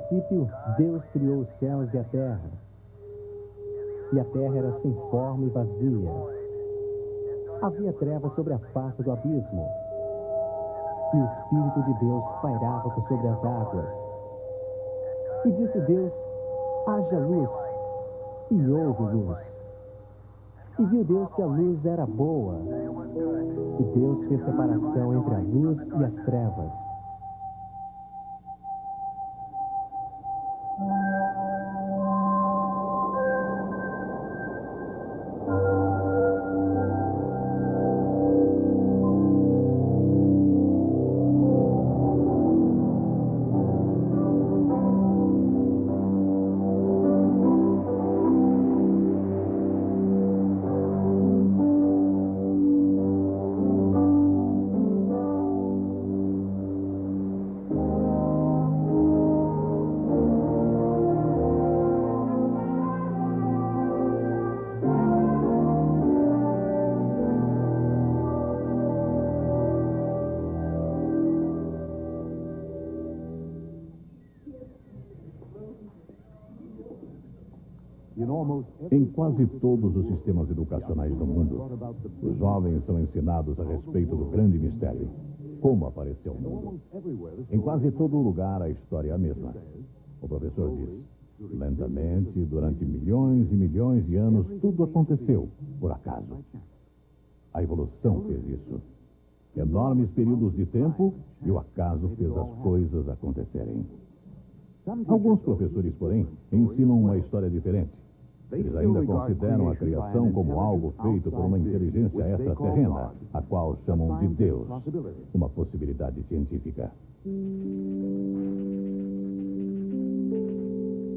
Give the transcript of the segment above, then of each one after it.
princípio, Deus criou os céus e a terra era sem forma e vazia. Havia trevas sobre a face do abismo, e o Espírito de Deus pairava por sobre as águas. E disse Deus: haja luz, e houve luz. E viu Deus que a luz era boa, e Deus fez separação entre a luz e as trevas. Em quase todos os sistemas educacionais do mundo, os jovens são ensinados a respeito do grande mistério: como apareceu o mundo. Em quase todo lugar, a história é a mesma. O professor diz: lentamente, durante milhões e milhões de anos, tudo aconteceu por acaso. A evolução fez isso. Enormes períodos de tempo e o acaso fez as coisas acontecerem. Alguns professores, porém, ensinam uma história diferente. Eles ainda consideram a criação como algo feito por uma inteligência extraterrena, a qual chamam de Deus, uma possibilidade científica.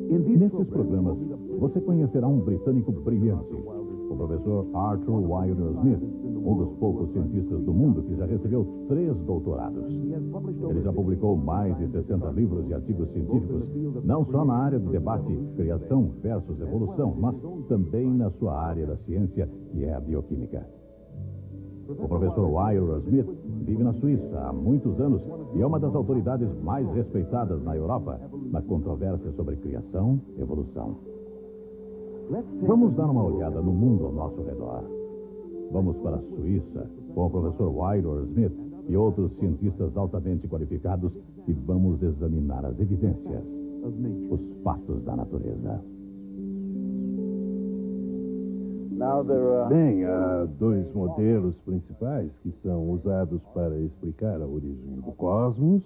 Nesses programas, você conhecerá um britânico brilhante, o professor Arthur Wilder Smith, um dos poucos cientistas do mundo que já recebeu 3 doutorados. Ele já publicou mais de 60 livros e artigos científicos, não só na área do debate criação versus evolução, mas também na sua área da ciência, que é a bioquímica. O professor Wilder Smith vive na Suíça há muitos anos e é uma das autoridades mais respeitadas na Europa na controvérsia sobre criação e evolução. Vamos dar uma olhada no mundo ao nosso redor. Vamos para a Suíça com o professor Wilder Smith e outros cientistas altamente qualificados e vamos examinar as evidências, os fatos da natureza. Bem, há 2 modelos principais que são usados para explicar a origem do cosmos,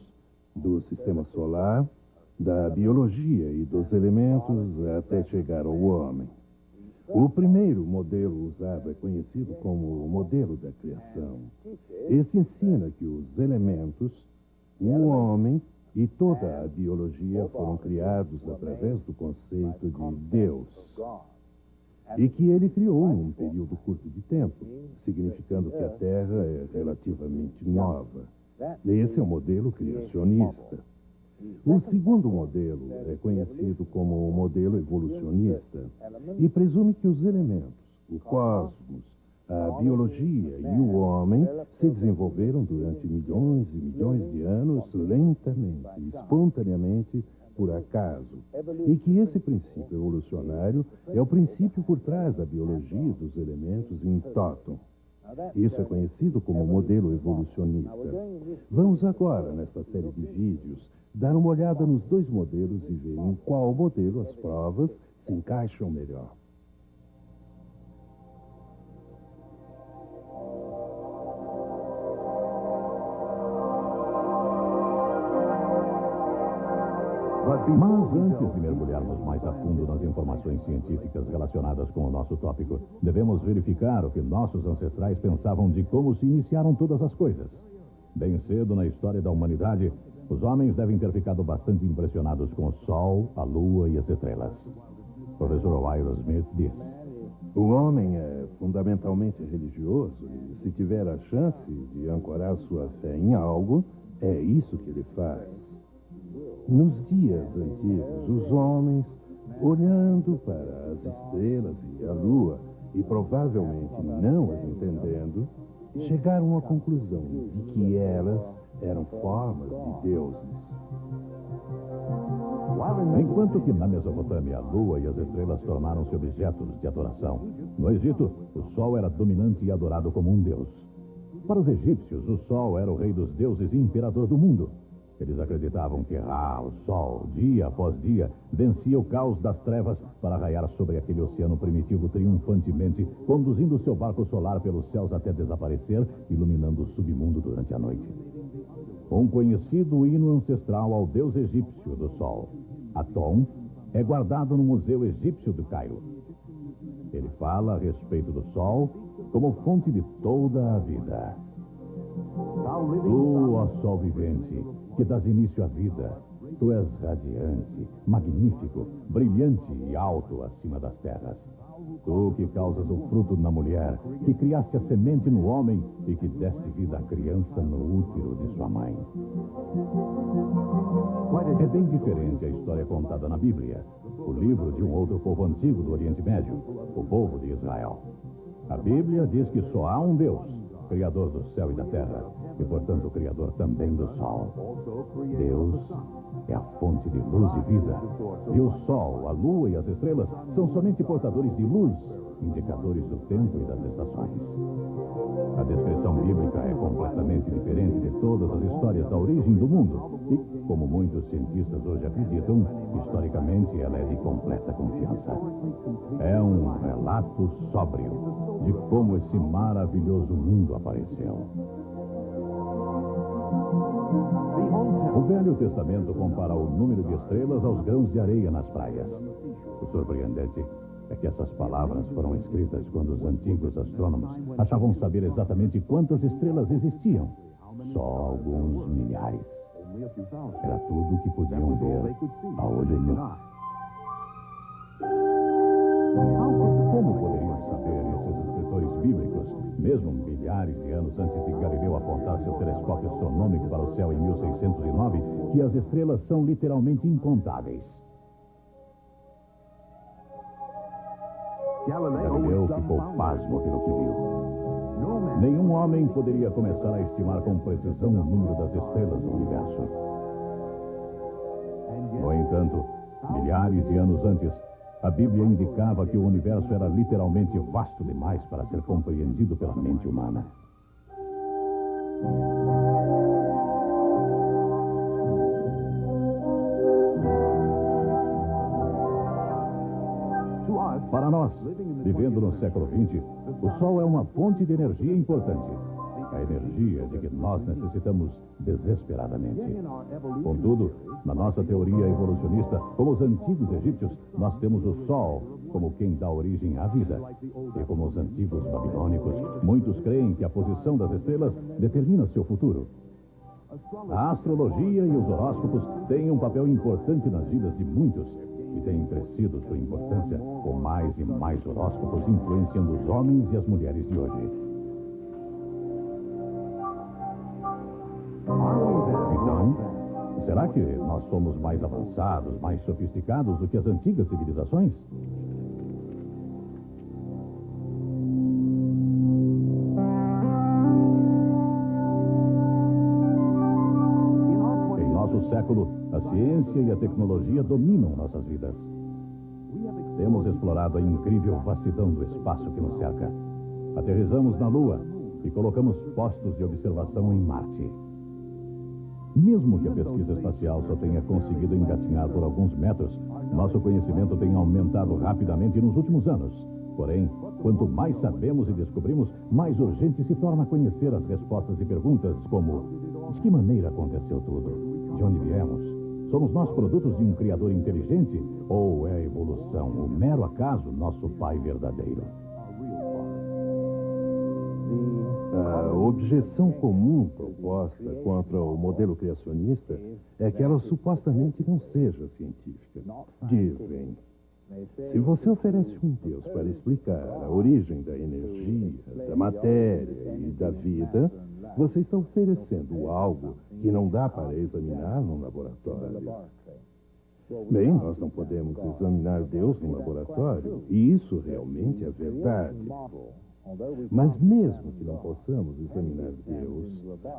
do sistema solar, da biologia e dos elementos até chegar ao homem. O primeiro modelo usado é conhecido como o modelo da criação. Este ensina que os elementos, o homem e toda a biologia foram criados através do conceito de Deus. E que ele criou num período curto de tempo, significando que a Terra é relativamente nova. Esse é o modelo criacionista. O segundo modelo é conhecido como o modelo evolucionista e presume que os elementos, o cosmos, a biologia e o homem se desenvolveram durante milhões e milhões de anos lentamente, espontaneamente, por acaso, e que esse princípio evolucionário é o princípio por trás da biologia dos elementos em tóton. Isso é conhecido como modelo evolucionista. Vamos agora, nesta série de vídeos, dar uma olhada nos 2 modelos e ver em qual modelo as provas se encaixam melhor. Mas antes de mergulharmos mais a fundo nas informações científicas relacionadas com o nosso tópico, devemos verificar o que nossos ancestrais pensavam de como se iniciaram todas as coisas. Bem cedo na história da humanidade, os homens devem ter ficado bastante impressionados com o Sol, a Lua e as estrelas. O professor Wilder Smith diz: o homem é fundamentalmente religioso e, se tiver a chance de ancorar sua fé em algo, é isso que ele faz. Nos dias antigos, os homens, olhando para as estrelas e a lua, e provavelmente não as entendendo, chegaram à conclusão de que elas eram formas de deuses. Enquanto que na Mesopotâmia a lua e as estrelas tornaram-se objetos de adoração, no Egito o sol era dominante e adorado como um deus. Para os egípcios, o sol era o rei dos deuses e imperador do mundo. Eles acreditavam que o sol, dia após dia, vencia o caos das trevas para raiar sobre aquele oceano primitivo triunfantemente, conduzindo seu barco solar pelos céus até desaparecer, iluminando o submundo durante a noite. Um conhecido hino ancestral ao deus egípcio do sol, Atom, é guardado no Museu Egípcio do Cairo. Ele fala a respeito do sol como fonte de toda a vida. Tu, ó sol vivente, que dás início à vida, tu és radiante, magnífico, brilhante e alto acima das terras. Tu que causas o fruto na mulher, que criaste a semente no homem e que deste vida à criança no útero de sua mãe. É bem diferente a história contada na Bíblia, o livro de um outro povo antigo do Oriente Médio, o povo de Israel. A Bíblia diz que só há um Deus, Criador do céu e da terra, e, portanto, Criador também do sol. Deus é a fonte de luz e vida. E o sol, a lua e as estrelas são somente portadores de luz, indicadores do tempo e das estações. A descrição bíblica é completamente diferente de todas as histórias da origem do mundo. E, como muitos cientistas hoje acreditam, historicamente ela é de completa confiança. É um relato sóbrio de como esse maravilhoso mundo apareceu. O Velho Testamento compara o número de estrelas aos grãos de areia nas praias. O surpreendente é que essas palavras foram escritas quando os antigos astrônomos achavam saber exatamente quantas estrelas existiam. Só alguns milhares. Era tudo o que podiam ver a olho nu. Como poderiam saber esses escritores bíblicos, mesmo milhares de anos antes de Galileu apontar seu telescópio astronômico para o céu em 1609, que as estrelas são literalmente incontáveis? Galileu ficou pasmo pelo que viu. Nenhum homem poderia começar a estimar com precisão o número das estrelas no universo. No entanto, milhares de anos antes, a Bíblia indicava que o universo era literalmente vasto demais para ser compreendido pela mente humana. Para nós, vivendo no século XX, o Sol é uma fonte de energia importante. A energia de que nós necessitamos desesperadamente. Contudo, na nossa teoria evolucionista, como os antigos egípcios, nós temos o Sol como quem dá origem à vida. E como os antigos babilônicos, muitos creem que a posição das estrelas determina seu futuro. A astrologia e os horóscopos têm um papel importante nas vidas de muitos e têm crescido sua importância com mais e mais horóscopos influenciando os homens e as mulheres de hoje. Então, será que nós somos mais avançados, mais sofisticados do que as antigas civilizações? Em nosso século, a ciência e a tecnologia dominam nossas vidas. Temos explorado a incrível vastidão do espaço que nos cerca. Aterrissamos na Lua e colocamos postos de observação em Marte. Mesmo que a pesquisa espacial só tenha conseguido engatinhar por alguns metros, nosso conhecimento tem aumentado rapidamente nos últimos anos. Porém, quanto mais sabemos e descobrimos, mais urgente se torna conhecer as respostas e perguntas como: de que maneira aconteceu tudo? De onde viemos? Somos nós produtos de um criador inteligente? Ou é a evolução, o mero acaso, nosso pai verdadeiro? A objeção comum proposta contra o modelo criacionista é que ela supostamente não seja científica. Dizem: se você oferece um Deus para explicar a origem da energia, da matéria e da vida, você está oferecendo algo que não dá para examinar num laboratório. Bem, nós não podemos examinar Deus num laboratório, e isso realmente é verdade. Mas mesmo que não possamos examinar Deus,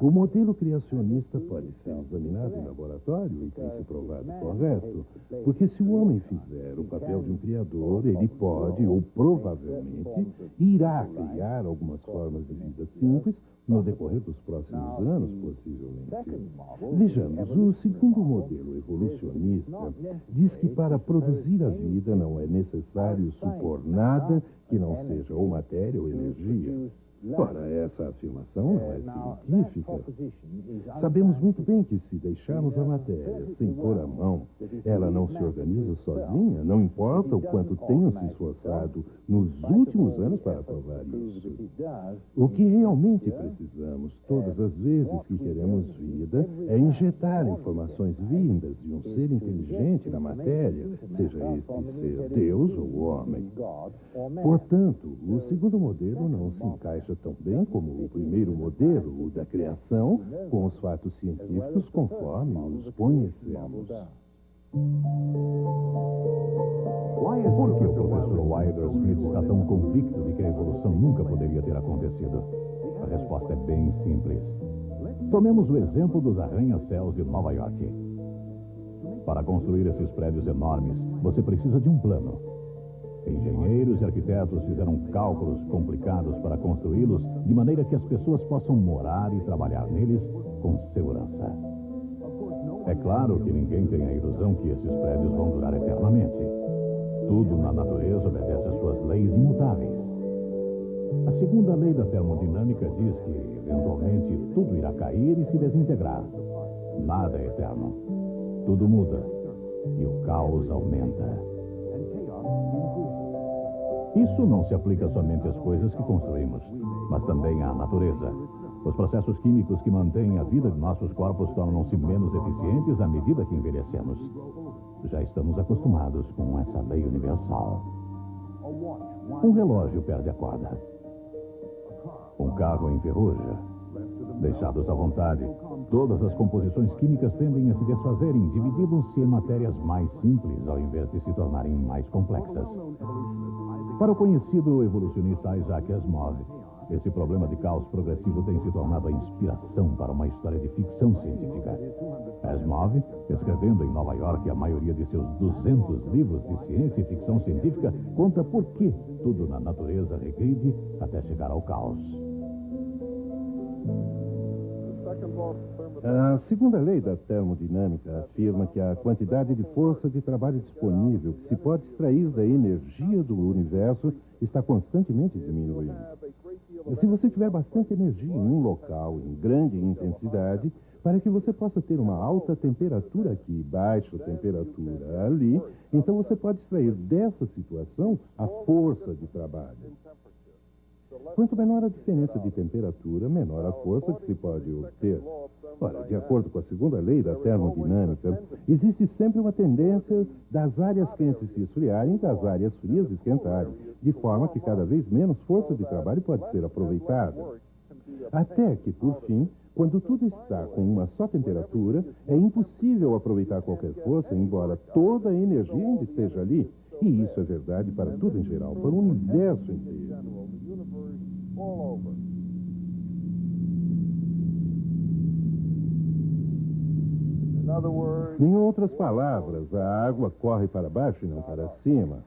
o modelo criacionista pode ser examinado em laboratório e tem se provado correto, porque se o homem fizer o papel de um criador, ele pode, ou provavelmente, irá criar algumas formas de vida simples no decorrer dos próximos anos, possivelmente. Vejamos, o segundo modelo evolucionista diz que para produzir a vida não é necessário supor nada que não seja ou matéria ou energia. Ora, essa afirmação não é científica. Sabemos muito bem que se deixarmos a matéria sem pôr a mão, ela não se organiza sozinha, não importa o quanto tenham se esforçado nos últimos anos para provar isso. O que realmente precisamos, todas as vezes que queremos vida, é injetar informações vindas de um ser inteligente na matéria, seja este ser Deus ou homem. Portanto, o segundo modelo não se encaixa tão bem como o primeiro modelo, o da criação, com os fatos científicos conforme os conhecemos. Por que o professor Wilder Smith está tão convicto de que a evolução nunca poderia ter acontecido? A resposta é bem simples. Tomemos o exemplo dos arranha-céus de Nova York. Para construir esses prédios enormes, você precisa de um plano. Engenheiros e arquitetos fizeram cálculos complicados para construí-los de maneira que as pessoas possam morar e trabalhar neles com segurança. É claro que ninguém tem a ilusão que esses prédios vão durar eternamente. Tudo na natureza obedece às suas leis imutáveis. A segunda lei da termodinâmica diz que, eventualmente, tudo irá cair e se desintegrar. Nada é eterno. Tudo muda e o caos aumenta. Isso não se aplica somente às coisas que construímos, mas também à natureza. Os processos químicos que mantêm a vida de nossos corpos tornam-se menos eficientes à medida que envelhecemos. Já estamos acostumados com essa lei universal. Um relógio perde a corda. Um carro enferruja. Deixados à vontade, todas as composições químicas tendem a se desfazerem, dividindo-se em matérias mais simples ao invés de se tornarem mais complexas. Para o conhecido evolucionista Isaac Asimov, esse problema de caos progressivo tem se tornado a inspiração para uma história de ficção científica. Asimov, escrevendo em Nova York a maioria de seus 200 livros de ciência e ficção científica, conta por que tudo na natureza regride até chegar ao caos. A segunda lei da termodinâmica afirma que a quantidade de força de trabalho disponível que se pode extrair da energia do universo está constantemente diminuindo. Se você tiver bastante energia em um local em grande intensidade, para que você possa ter uma alta temperatura aqui e baixa temperatura ali, então você pode extrair dessa situação a força de trabalho. Quanto menor a diferença de temperatura, menor a força que se pode obter. Ora, de acordo com a segunda lei da termodinâmica, existe sempre uma tendência das áreas quentes se esfriarem e das áreas frias esquentarem, de forma que cada vez menos força de trabalho pode ser aproveitada. Até que, por fim, quando tudo está com uma só temperatura, é impossível aproveitar qualquer força, embora toda a energia ainda esteja ali. E isso é verdade para tudo em geral, para o universo inteiro. Em outras palavras, a água corre para baixo e não para cima.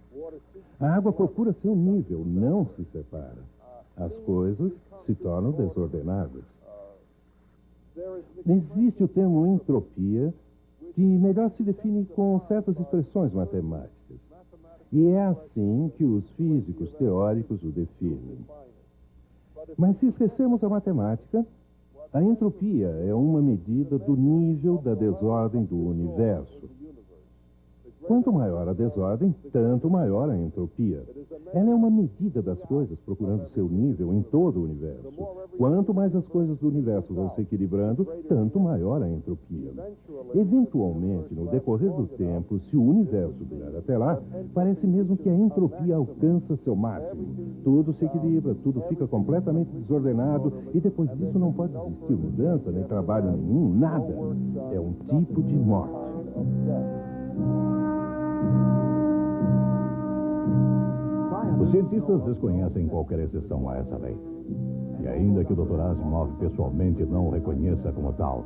A água procura seu nível, não se separa. As coisas se tornam desordenadas. Existe o termo entropia, que melhor se define com certas expressões matemáticas. E é assim que os físicos teóricos o definem. Mas se esquecermos a matemática, a entropia é uma medida do nível da desordem do universo. Quanto maior a desordem, tanto maior a entropia. Ela é uma medida das coisas procurando seu nível em todo o universo. Quanto mais as coisas do universo vão se equilibrando, tanto maior a entropia. Eventualmente, no decorrer do tempo, se o universo durar até lá, parece mesmo que a entropia alcança seu máximo. Tudo se equilibra, tudo fica completamente desordenado e depois disso não pode existir mudança, nem trabalho nenhum, nada. É um tipo de morte. Os cientistas desconhecem qualquer exceção a essa lei. E ainda que o Dr. Asimov pessoalmente não o reconheça como tal,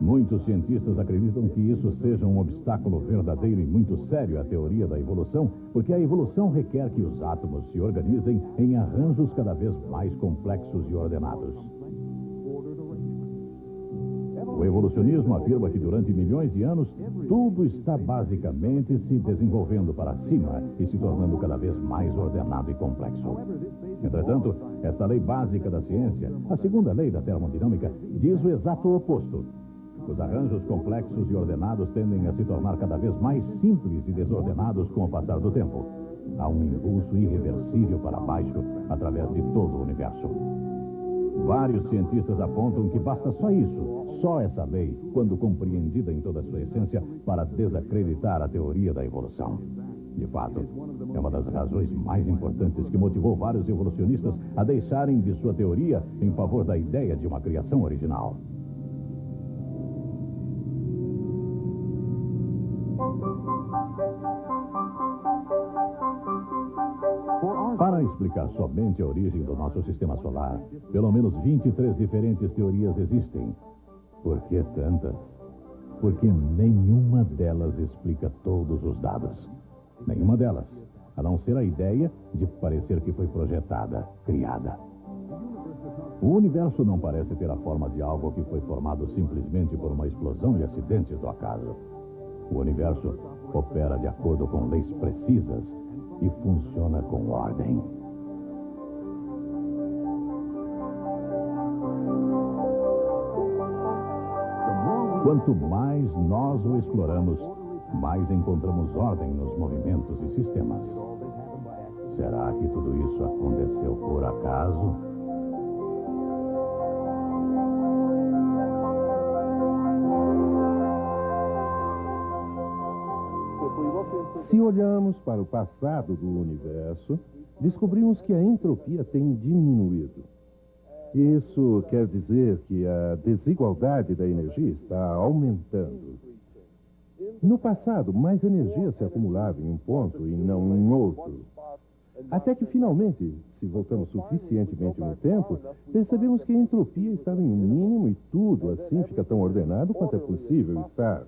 muitos cientistas acreditam que isso seja um obstáculo verdadeiro e muito sério à teoria da evolução, porque a evolução requer que os átomos se organizem em arranjos cada vez mais complexos e ordenados. O evolucionismo afirma que durante milhões de anos, tudo está basicamente se desenvolvendo para cima e se tornando cada vez mais ordenado e complexo. Entretanto, esta lei básica da ciência, a segunda lei da termodinâmica, diz o exato oposto. Os arranjos complexos e ordenados tendem a se tornar cada vez mais simples e desordenados com o passar do tempo. Há um impulso irreversível para baixo através de todo o universo. Vários cientistas apontam que basta só isso, só essa lei, quando compreendida em toda a sua essência, para desacreditar a teoria da evolução. De fato, é uma das razões mais importantes que motivou vários evolucionistas a deixarem de sua teoria em favor da ideia de uma criação original. Para explicar somente a origem do nosso sistema solar, pelo menos 23 diferentes teorias existem. Por que tantas? Porque nenhuma delas explica todos os dados. Nenhuma delas, a não ser a ideia de parecer que foi projetada, criada. O universo não parece ter a forma de algo que foi formado simplesmente por uma explosão e acidentes do acaso. O universo opera de acordo com leis precisas e funciona com ordem. Quanto mais nós o exploramos, mais encontramos ordem nos movimentos e sistemas. Será que tudo isso aconteceu por acaso? Se olhamos para o passado do universo, descobrimos que a entropia tem diminuído. Isso quer dizer que a desigualdade da energia está aumentando. No passado, mais energia se acumulava em um ponto e não em outro. Até que, finalmente, se voltamos suficientemente no tempo, percebemos que a entropia estava em um mínimo e tudo assim fica tão ordenado quanto é possível estar.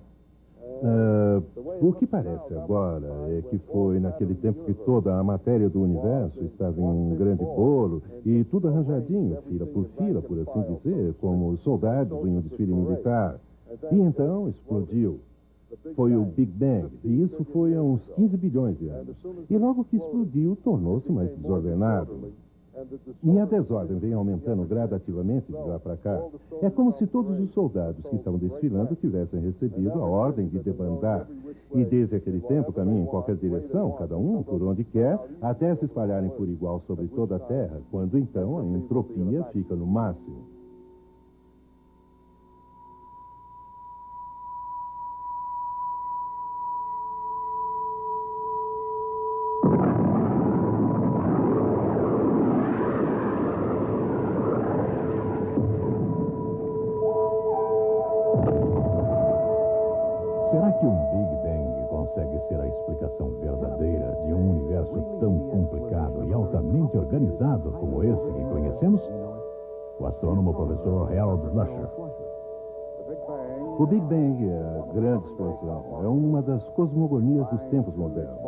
O que parece agora é que foi naquele tempo que toda a matéria do universo estava em um grande bolo e tudo arranjadinho, fila, por assim dizer, como os soldados em um desfile militar. E então explodiu. Foi o Big Bang, e isso foi há uns 15 bilhões de anos. E logo que explodiu, tornou-se mais desordenado. E a desordem vem aumentando gradativamente de lá para cá. É como se todos os soldados que estavam desfilando tivessem recebido a ordem de debandar. E desde aquele tempo caminham em qualquer direção, cada um por onde quer, até se espalharem por igual sobre toda a Terra, quando então a entropia fica no máximo. Será que um Big Bang consegue ser a explicação verdadeira de um universo tão complicado e altamente organizado como esse que conhecemos? O astrônomo professor Harold Slusher. O Big Bang é a grande explosão. É uma das cosmogonias dos tempos modernos.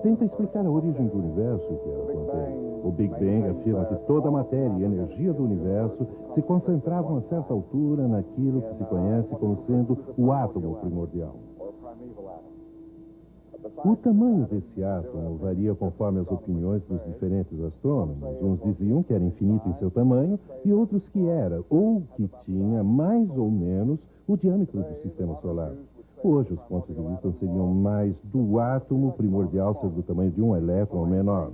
Tenta explicar a origem do universo que ela contém. O Big Bang afirma que toda a matéria e energia do universo se concentravam a certa altura naquilo que se conhece como sendo o átomo primordial. O tamanho desse átomo varia conforme as opiniões dos diferentes astrônomos. Uns diziam que era infinito em seu tamanho e outros que era, ou que tinha, mais ou menos, o diâmetro do sistema solar. Hoje, os pontos de vista seriam mais do átomo primordial ser do tamanho de um elétron ou menor.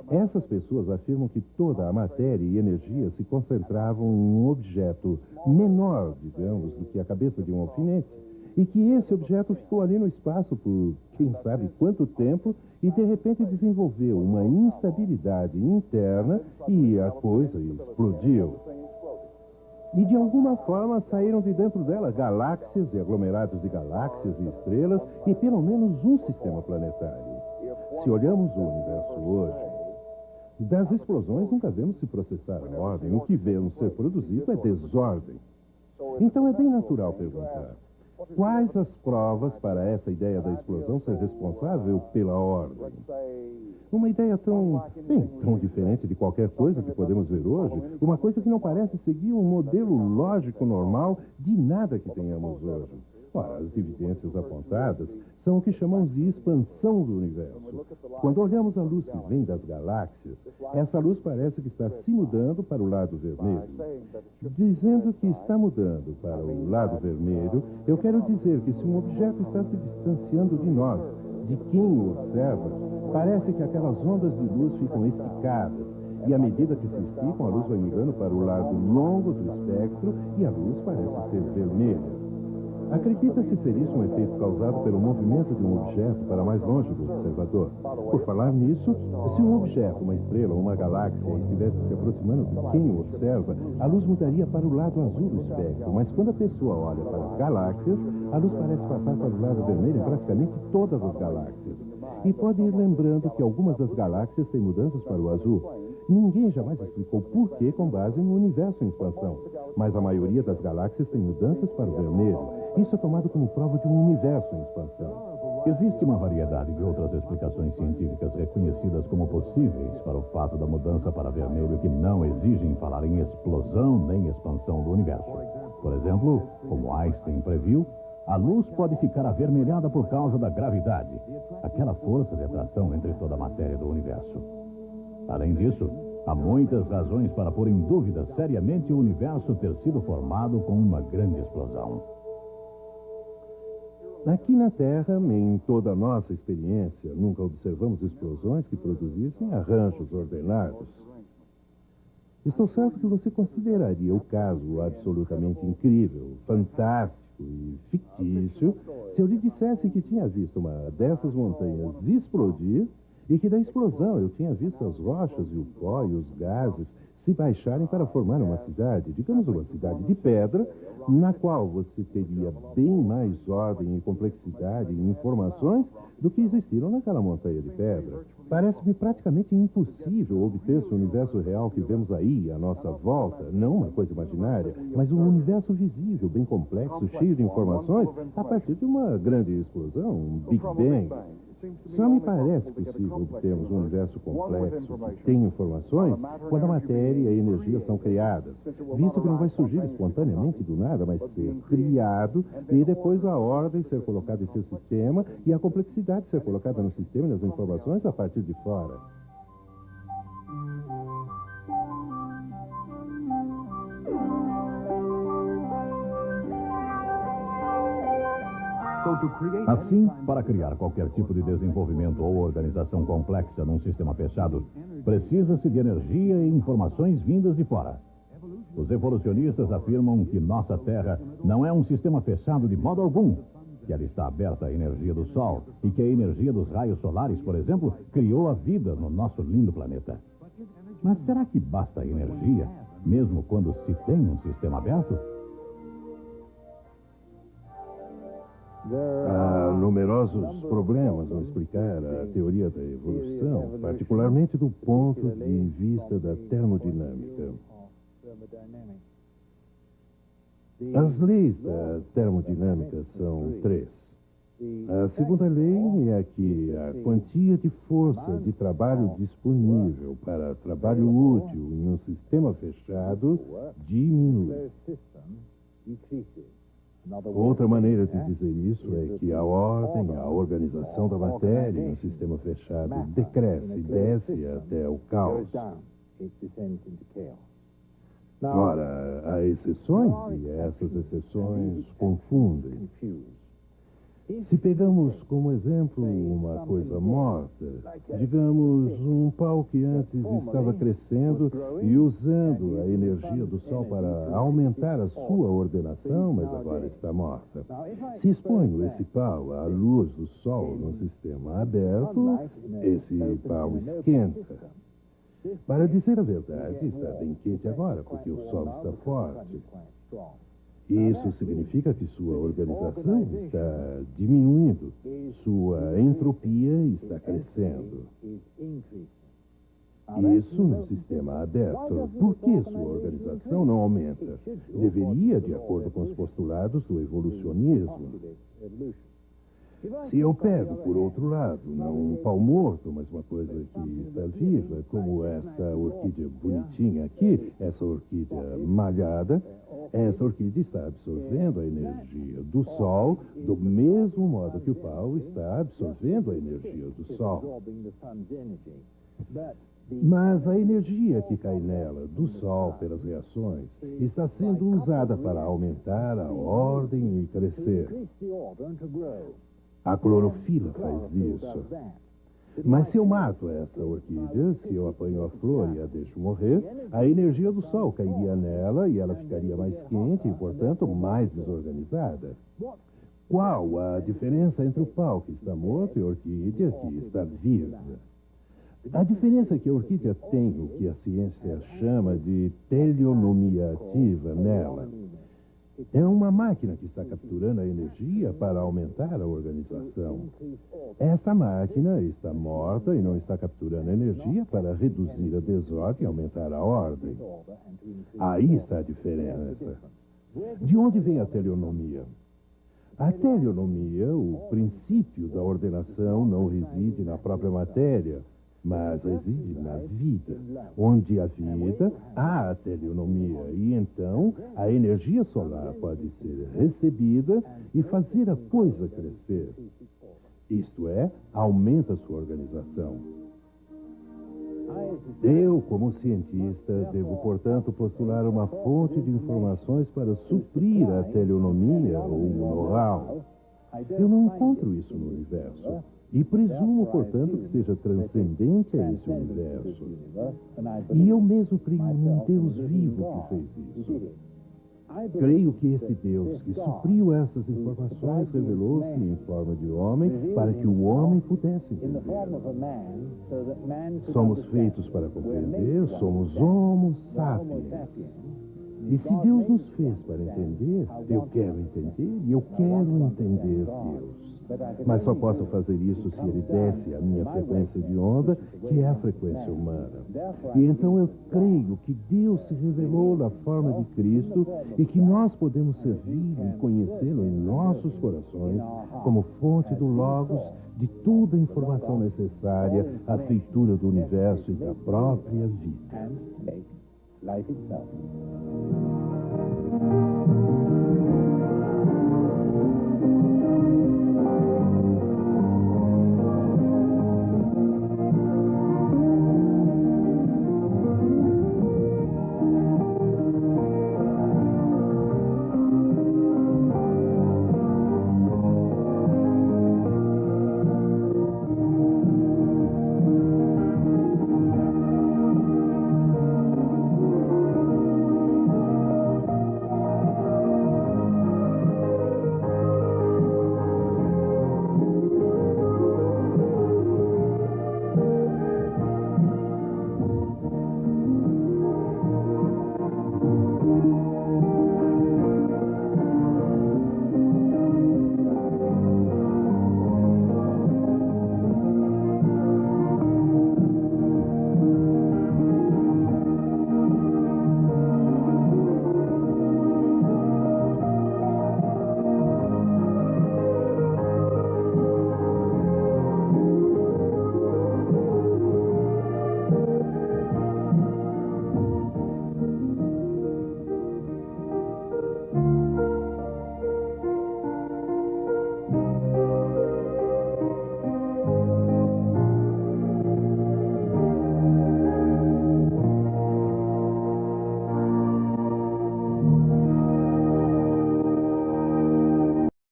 Essas pessoas afirmam que toda a matéria e energia se concentravam em um objeto menor, digamos, do que a cabeça de um alfinete, e que esse objeto ficou ali no espaço por quem sabe quanto tempo e de repente desenvolveu uma instabilidade interna e a coisa explodiu. E de alguma forma saíram de dentro dela galáxias e aglomerados de galáxias e estrelas e pelo menos um sistema planetário. Se olhamos o universo hoje, Das explosões nunca vemos se processar a ordem. O que vemos ser produzido é desordem. Então é bem natural perguntar: quais as provas para essa ideia da explosão ser responsável pela ordem? Uma ideia tão diferente de qualquer coisa que podemos ver hoje, uma coisa que não parece seguir um modelo lógico normal de nada que tenhamos hoje. Ora, as evidências apontadas são o que chamamos de expansão do universo. Quando olhamos a luz que vem das galáxias, essa luz parece que está se mudando para o lado vermelho. Dizendo que está mudando para o lado vermelho, eu quero dizer que se um objeto está se distanciando de nós, de quem o observa, parece que aquelas ondas de luz ficam esticadas. E à medida que se esticam, a luz vai mudando para o lado longo do espectro e a luz parece ser vermelha. Acredita-se ser isso um efeito causado pelo movimento de um objeto para mais longe do observador. Por falar nisso, se um objeto, uma estrela ou uma galáxia, estivesse se aproximando de quem o observa, a luz mudaria para o lado azul do espectro. Mas quando a pessoa olha para as galáxias, a luz parece passar para o lado vermelho em praticamente todas as galáxias. E pode ir lembrando que algumas das galáxias têm mudanças para o azul. Ninguém jamais explicou por que com base no universo em expansão. Mas a maioria das galáxias tem mudanças para o vermelho. Isso é tomado como prova de um universo em expansão. Existe uma variedade de outras explicações científicas reconhecidas como possíveis para o fato da mudança para vermelho que não exigem falar em explosão nem expansão do universo. Por exemplo, como Einstein previu, a luz pode ficar avermelhada por causa da gravidade, aquela força de atração entre toda a matéria do universo. Além disso, há muitas razões para pôr em dúvida seriamente o universo ter sido formado com uma grande explosão. Aqui na Terra, em toda a nossa experiência, nunca observamos explosões que produzissem arranjos ordenados. Estou certo que você consideraria o caso absolutamente incrível, fantástico e fictício se eu lhe dissesse que tinha visto uma dessas montanhas explodir e que da explosão eu tinha visto as rochas e o pó e os gases se baixarem para formar uma cidade, digamos uma cidade de pedra, na qual você teria bem mais ordem e complexidade e informações do que existiram naquela montanha de pedra. Parece-me praticamente impossível obter-se o universo real que vemos aí à nossa volta, não uma coisa imaginária, mas um universo visível, bem complexo, cheio de informações, a partir de uma grande explosão, um Big Bang. Só me parece possível obtermos um universo complexo que tem informações quando a matéria e a energia são criadas, visto que não vai surgir espontaneamente do nada, mas ser criado e depois a ordem ser colocada em seu sistema e a complexidade ser colocada no sistema e nas informações a partir de fora. Assim, para criar qualquer tipo de desenvolvimento ou organização complexa num sistema fechado, precisa-se de energia e informações vindas de fora. Os evolucionistas afirmam que nossa Terra não é um sistema fechado de modo algum, que ela está aberta à energia do Sol e que a energia dos raios solares, por exemplo, criou a vida no nosso lindo planeta. Mas será que basta a energia, mesmo quando se tem um sistema aberto? Há numerosos problemas ao explicar a teoria da evolução, particularmente do ponto de vista da termodinâmica. As leis da termodinâmica são três. A segunda lei é que a quantia de força de trabalho disponível para trabalho útil em um sistema fechado diminui. Outra maneira de dizer isso é que a ordem, a organização da matéria em um sistema fechado decresce e desce até o caos. Ora, há exceções e essas exceções confundem. Se pegamos como exemplo uma coisa morta, digamos um pau que antes estava crescendo e usando a energia do Sol para aumentar a sua ordenação, mas agora está morta. Se exponho esse pau à luz do Sol no sistema aberto, esse pau esquenta. Para dizer a verdade, está bem quente agora, porque o Sol está forte. Isso significa que sua organização está diminuindo, sua entropia está crescendo. Isso no sistema aberto. Por que sua organização não aumenta? Deveria, de acordo com os postulados do evolucionismo. Se eu pego, por outro lado, não um pau morto, mas uma coisa que está viva, como esta orquídea bonitinha aqui, essa orquídea malhada, essa orquídea está absorvendo a energia do Sol do mesmo modo que o pau está absorvendo a energia do Sol. Mas a energia que cai nela, do Sol, pelas reações, está sendo usada para aumentar a ordem e crescer. A clorofila faz isso. Mas se eu mato essa orquídea, se eu apanho a flor e a deixo morrer, a energia do Sol cairia nela e ela ficaria mais quente e, portanto, mais desorganizada. Qual a diferença entre o pau que está morto e a orquídea que está viva? A diferença é que a orquídea tem o que a ciência chama de teleonomia ativa nela. É uma máquina que está capturando a energia para aumentar a organização. Esta máquina está morta e não está capturando energia para reduzir a desordem e aumentar a ordem. Aí está a diferença. De onde vem a teleonomia? A teleonomia, o princípio da ordenação, não reside na própria matéria, mas reside na vida. Onde há vida, há a teleonomia. E então, a energia solar pode ser recebida e fazer a coisa crescer. Isto é, aumenta sua organização. Eu, como cientista, devo, portanto, postular uma fonte de informações para suprir a teleonomia ou o know-how. Eu não encontro isso no universo. E presumo, portanto, que seja transcendente a esse universo. E eu mesmo creio num Deus vivo que fez isso. Creio que esse Deus que supriu essas informações revelou-se em forma de homem para que o homem pudesse entender. Somos feitos para compreender, somos homo sapiens. E se Deus nos fez para entender, eu quero entender e eu quero entender Deus. Mas só posso fazer isso se ele desce a minha frequência de onda, que é a frequência humana. E então eu creio que Deus se revelou na forma de Cristo e que nós podemos servi-lo e conhecê-lo em nossos corações como fonte do Logos de toda a informação necessária à feitura do universo e da própria vida.